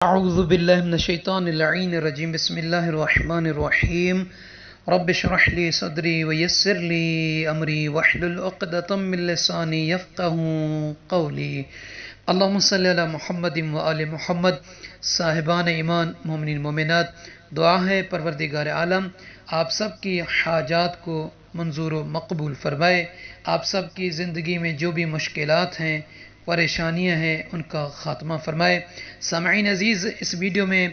اعوذ باللہ من الشیطان اللعین الرجیم بسم اللہ الرحمن الرحیم رب اشرح لی صدری ویسر لی امری واحلل عقدۃ من لسانی یفقهوا قولی اللہم صلی علی محمد وآل محمد۔ صاحبان ایمان، مومنین مومنات، دعا ہے پروردگار عالم آپ سب کی حاجات کو منظور و مقبول فرمائے، آپ سب کی زندگی میں جو بھی مشکلات ہیں، پریشانیاں ہیں، ان کا خاتمہ فرمائے۔ سامعین عزیز، اس ویڈیو میں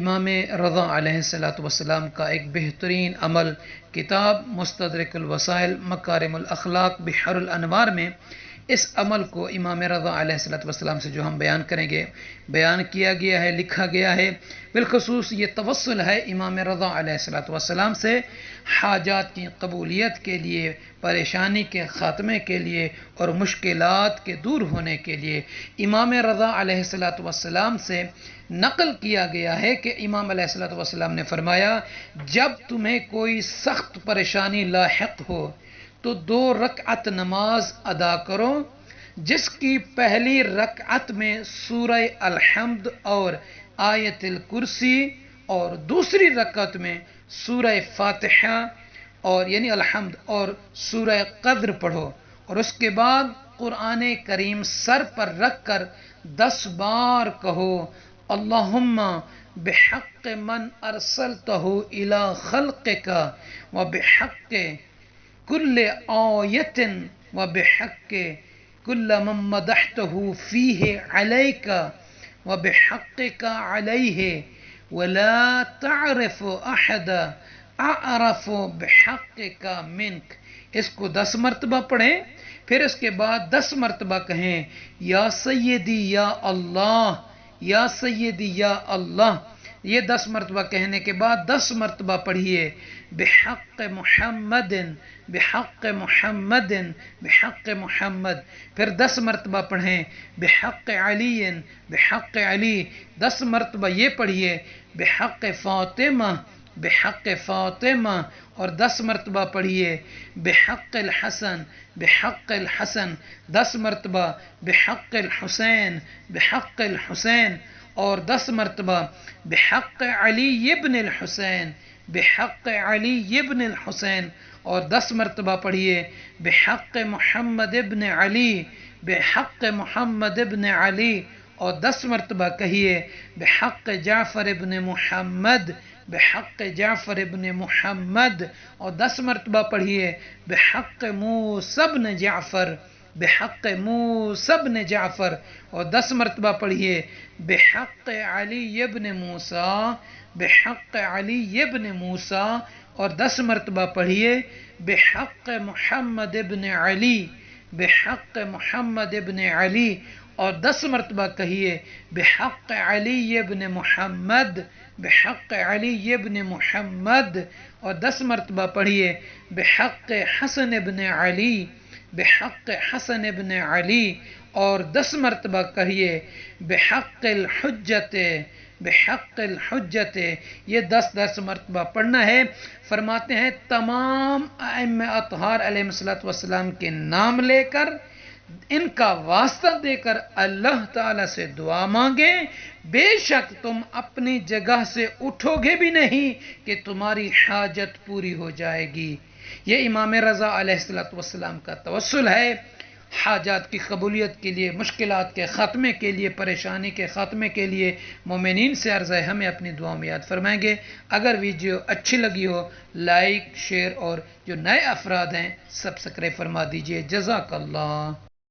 امام رضا علیہ السلام کا ایک بہترین عمل کتاب مستدرک الوسائل مکارم الاخلاق بحر الانوار میں اس عمل کو امام رضا علیہ السلام سے جو ہم بیان کریں گے، بیان کیا گیا ہے، لکھا گیا ہے۔ بالخصوص یہ توسل ہے امام رضا علیہ السلام سے حاجات کی قبولیت کے لیے، پریشانی کے خاتمے کے لیے اور مشکلات کے دور ہونے کے لیے۔ امام رضا علیہ السلام سے نقل کیا گیا ہے کہ امام علیہ السلام نے فرمایا، جب تمہیں کوئی سخت پریشانی لاحق ہو تو 2 رکعت نماز ادا کرو، جس کی پہلی رکعت میں سورہ الحمد اور آیت الکرسی اور دوسری رکعت میں سورہ فاتحہ اور یعنی الحمد اور سورہ قدر پڑھو، اور اس کے بعد قرآن کریم سر پر رکھ کر 10 بار کہو، اللہم بحق من ارسلتہ الی خلقک وبحق کل آیت وبحق کل من مدحتہ فیہ علیک وبحقک علیہ ولا تعرف احد اعرف بحقک منک۔ اس کو 10 مرتبہ پڑھیں، پھر اس کے بعد 10 مرتبہ کہیں، یا سیدی یا اللہ، یا سیدی یا اللہ۔ یہ 10 مرتبہ کہنے کے بعد 10 مرتبہ پڑھیے، بحق محمد بحق محمد بحق محمد۔ پھر 10 مرتبہ پڑھیں، بحق علی بحق علی۔ 10 مرتبہ یہ پڑھیے، بحق فاطمہ بحق فاطمہ، اور 10 مرتبہ پڑھیے، بحق الحسن بحق الحسن۔ 10 مرتبہ بحق الحسین بحق الحسین، اور 10 مرتبہ بحق علی ابن الحسین بحق علی ابن الحسین، اور 10 مرتبہ پڑھیے، بحق محمد ابن علی بحق محمد ابن علی، اور 10 مرتبہ کہیے، بحق جعفر ابن محمد بحق جعفر ابن محمد، اور 10 مرتبہ پڑھیے، بحق موسیٰ ابن جعفر بحق موسیٰ ابن جعفر، اور 10 مرتبہ پڑھیے، بحق علی ابن موسیٰ بحق علی ابن موسیٰ، اور 10 مرتبہ پڑھیے، بحق محمد ابن علی بحق محمد ابن علی، اور 10 مرتبہ کہیے، بحق علی ابن محمد بحق علی ابن محمد، اور 10 مرتبہ پڑھیے، بحق حسن ابن علی بحق حسن ابن علی، اور 10 مرتبہ کہیے، بحق الحجت بحق الحجت۔ یہ 10 مرتبہ پڑھنا ہے۔ فرماتے ہیں تمام ائمہ اطہار علیہ السلام کے نام لے کر، ان کا واسطہ دے کر اللہ تعالیٰ سے دعا مانگیں، بے شک تم اپنی جگہ سے اٹھو گے بھی نہیں کہ تمہاری حاجت پوری ہو جائے گی۔ یہ امام رضا علیہ السلام کا توسل ہے حاجات کی قبولیت کے لیے، مشکلات کے خاتمے کے لیے، پریشانی کے خاتمے کے لیے۔ مومنین سے عرض ہے ہمیں اپنی دعاؤں میں یاد فرمائیں گے۔ اگر ویڈیو اچھی لگی ہو، لائک، شیئر، اور جو نئے افراد ہیں سبسکرائب فرما دیجئے۔ جزاک اللہ۔